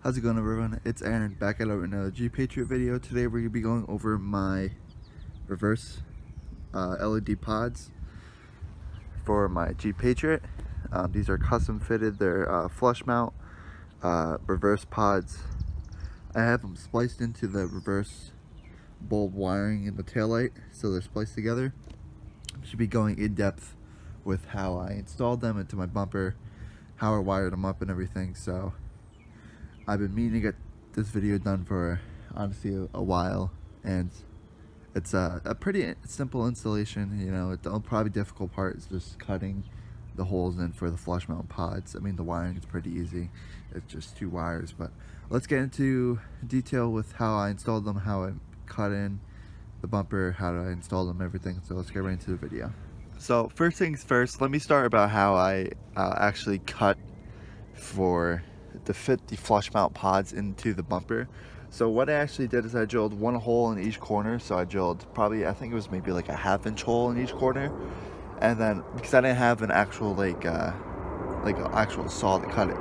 How's it going, everyone? It's Aaron back at another Jeep Patriot video. Today we're going to be going over my reverse LED pods for my Jeep Patriot. These are custom fitted. They're flush mount reverse pods. I have them spliced into the reverse bulb wiring in the taillight, so they're spliced together. Should be going in depth with how I installed them into my bumper, how I wired them up and everything. So I've been meaning to get this video done for honestly a while, and it's a pretty simple installation. You know, the probably difficult part is just cutting the holes in for the flush mount pods. I mean, the wiring is pretty easy. It's just 2 wires, but let's get into detail with how I installed them, how I cut in the bumper, how I installed them, everything. So let's get right into the video. So first things first, let me start about how I actually cut to fit the flush mount pods into the bumper. So what I actually did is I drilled 1 hole in each corner. So I drilled probably, I think it was maybe like a 1/2 inch hole in each corner, and then because I didn't have an actual like an actual saw to cut it,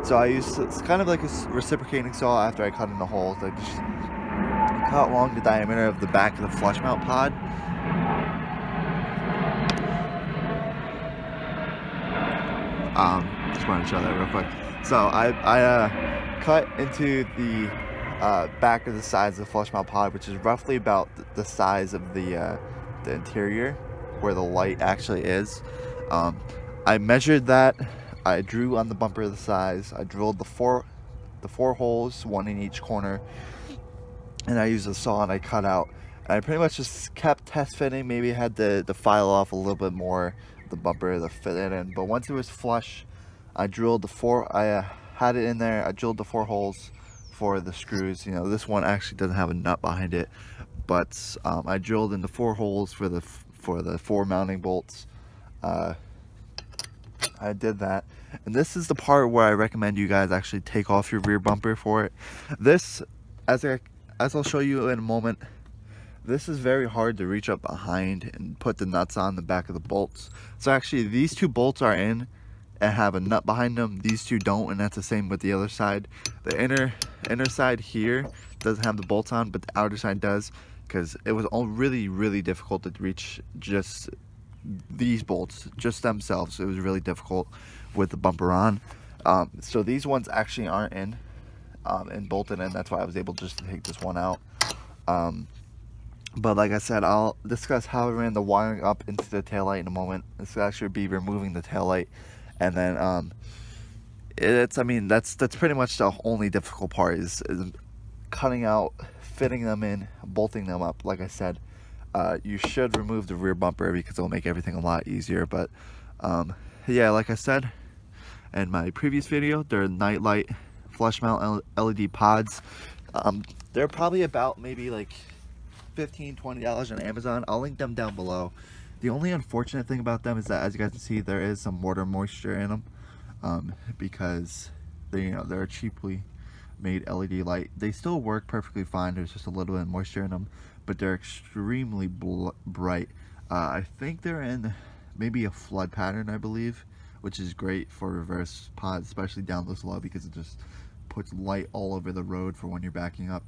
so I used, it's kind of like a reciprocating saw. After I cut in the holes, I just cut along the diameter of the back of the flush mount pod. Just want to show that real quick. So I cut into the back of the sides of the flush mount pod, which is roughly about the size of the interior where the light actually is. I measured that. I drew on the bumper the size. I drilled the four holes, 1 in each corner, and I used a saw and I cut out. And I pretty much just kept test fitting. Maybe I had to file off a little bit more the bumper to fit it in. But once it was flush, I drilled I had it in there. I drilled the 4 holes for the screws. You know, this one actually doesn't have a nut behind it, but I drilled in the 4 holes for the 4 mounting bolts. I did that, and this is the part where I recommend you guys actually take off your rear bumper for it. This, as I'll show you in a moment, this is very hard to reach up behind and put the nuts on the back of the bolts. So actually these 2 bolts are in and have a nut behind them. These 2 don't, and that's the same with the other side. The inner side here doesn't have the bolts on, but the outer side does, because it was all really difficult to reach just these bolts, just themselves. It was really difficult with the bumper on. So these ones actually aren't in and bolted in. That's why I was able just to take this one out. But like I said, I'll discuss how I ran the wiring up into the taillight in a moment. This will actually be removing the taillight, and then I mean, that's pretty much the only difficult part is cutting out, fitting them in, bolting them up. Like I said, you should remove the rear bumper because it'll make everything a lot easier. But yeah, like I said in my previous video, they're nightlight flush mount LED pods. They're probably about maybe like $15–20 on Amazon. I'll link them down below. The only unfortunate thing about them is that, as you guys can see, there is some water moisture in them, because they're a cheaply made LED light. They still work perfectly fine. There's just a little bit of moisture in them, but they're extremely bright. I think they're in maybe a flood pattern, I believe, which is great for reverse pods, especially down this low, because it just puts light all over the road for when you're backing up.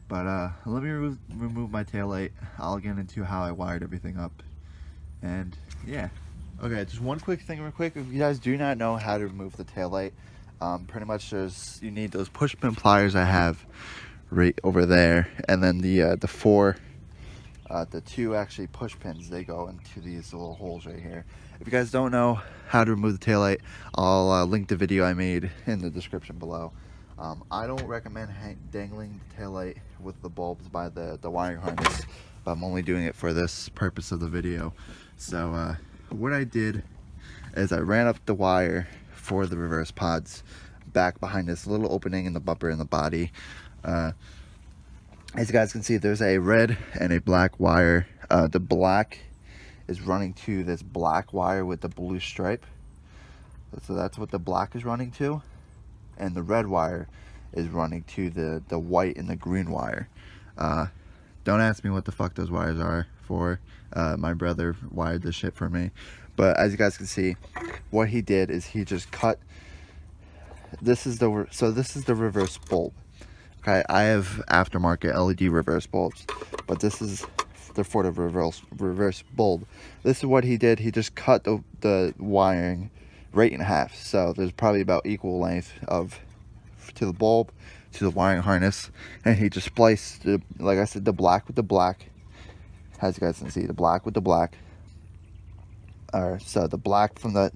But let me remove my taillight. I'll get into how I wired everything up, and yeah. Okay, just one quick thing real quick. If you guys do not know how to remove the taillight, pretty much you need those push pin pliers I have right over there, and then the 2 actually push pins, they go into these little holes right here. If you guys don't know how to remove the taillight, I'll link the video I made in the description below. I don't recommend dangling the taillight with the bulbs by the wiring harness, but I'm only doing it for this purpose of the video. So what I did is I ran up the wire for the reverse pods back behind this little opening in the bumper and the body. As you guys can see, there's a red and a black wire. The black is running to this black wire with the blue stripe. So that's what the black is running to. And the red wire is running to the white and the green wire. Don't ask me what the fuck those wires are for. My brother wired this shit for me. But as you guys can see, what he did is he just cut this is the reverse bulb. Okay, I have aftermarket LED reverse bulbs, but this is for the reverse bulb. This is what he did. He just cut the wiring right in half, so there's probably about equal length to the bulb to the wiring harness, and he just spliced like I said, the black with the black, as you guys can see, the black with the black. So the black from the,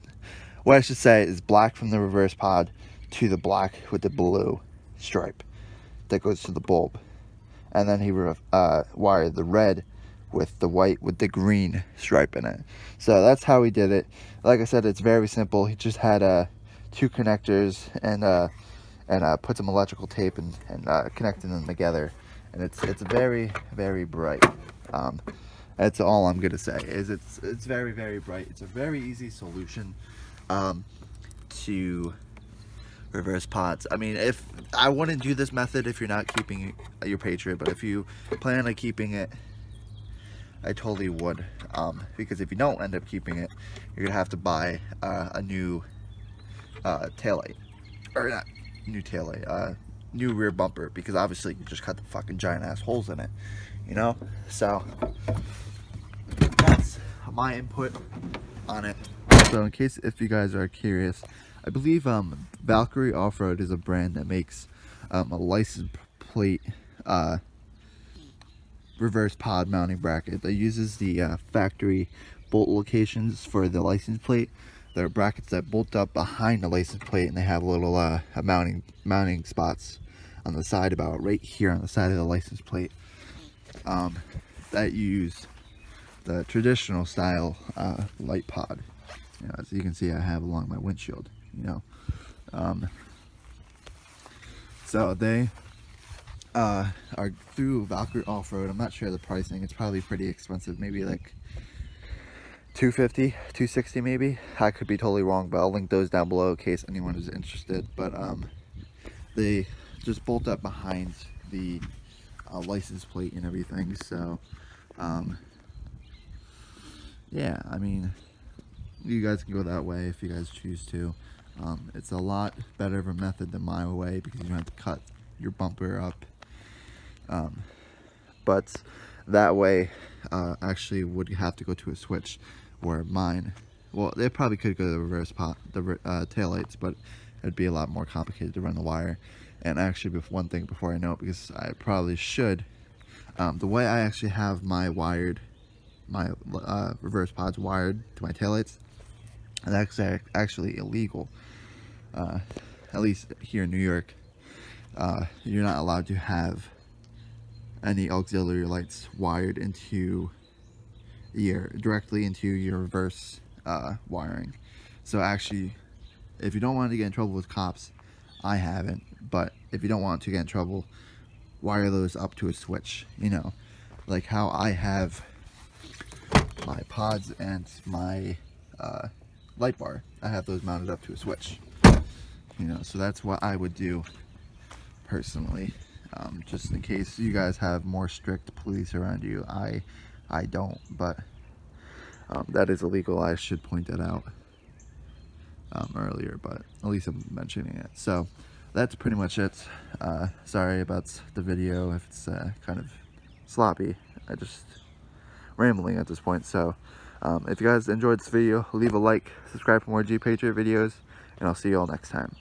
what I should say is black from the reverse pod to the black with the blue stripe that goes to the bulb, and then he wired the red with the white with the green stripe in it. So that's how he did it. Like I said, it's very simple. He just had 2 connectors and put some electrical tape and connecting them together, and it's very, very bright. That's all I'm gonna say, is it's very, very bright. It's a very easy solution to reverse pods. I mean, if I wouldn't do this method if you're not keeping your Patriot, but if you plan on keeping it, I totally would, because if you don't end up keeping it, you're gonna have to buy a new taillight, or not new taillight, new rear bumper, because obviously you just cut the fucking giant ass holes in it, you know. So that's my input on it. So in case if you guys are curious, I believe Valkyrie Off-Road is a brand that makes a license plate reverse pod mounting bracket that uses the factory bolt locations for the license plate. There are brackets that bolt up behind the license plate, and they have little mounting spots on the side, about right here on the side of the license plate, that use the traditional style light pod. You know, as you can see, I have along my windshield, you know. So they are through Valkyrie Off-Road. I'm not sure the pricing. It's probably pretty expensive, maybe like $250, $260 maybe. I could be totally wrong, but I'll link those down below in case anyone is interested. But they just bolt up behind the license plate and everything. So yeah, I mean, you guys can go that way if you guys choose to. It's a lot better of a method than my way, because you don't have to cut your bumper up. But that way actually would have to go to a switch, where mine, well, they probably could go to the reverse pot, the taillights, but it'd be a lot more complicated to run the wire. And actually, one thing before I know it, because I probably should, the way I actually have my reverse pods wired to my taillights, and that's actually illegal. At least here in New York, you're not allowed to have any auxiliary lights wired into directly into your reverse wiring. So actually, if you don't want to get in trouble with cops, I haven't, but if you don't want to get in trouble, wire those up to a switch, you know, like how I have my pods and my light bar. I have those mounted up to a switch, you know. So that's what I would do personally, just in case you guys have more strict police around you. I don't, but that is illegal. I should point that out earlier, but at least I'm mentioning it. So that's pretty much it. Sorry about the video if it's kind of sloppy. I just rambling at this point. So if you guys enjoyed this video, leave a like, subscribe for more Jeep Patriot videos, and I'll see you all next time.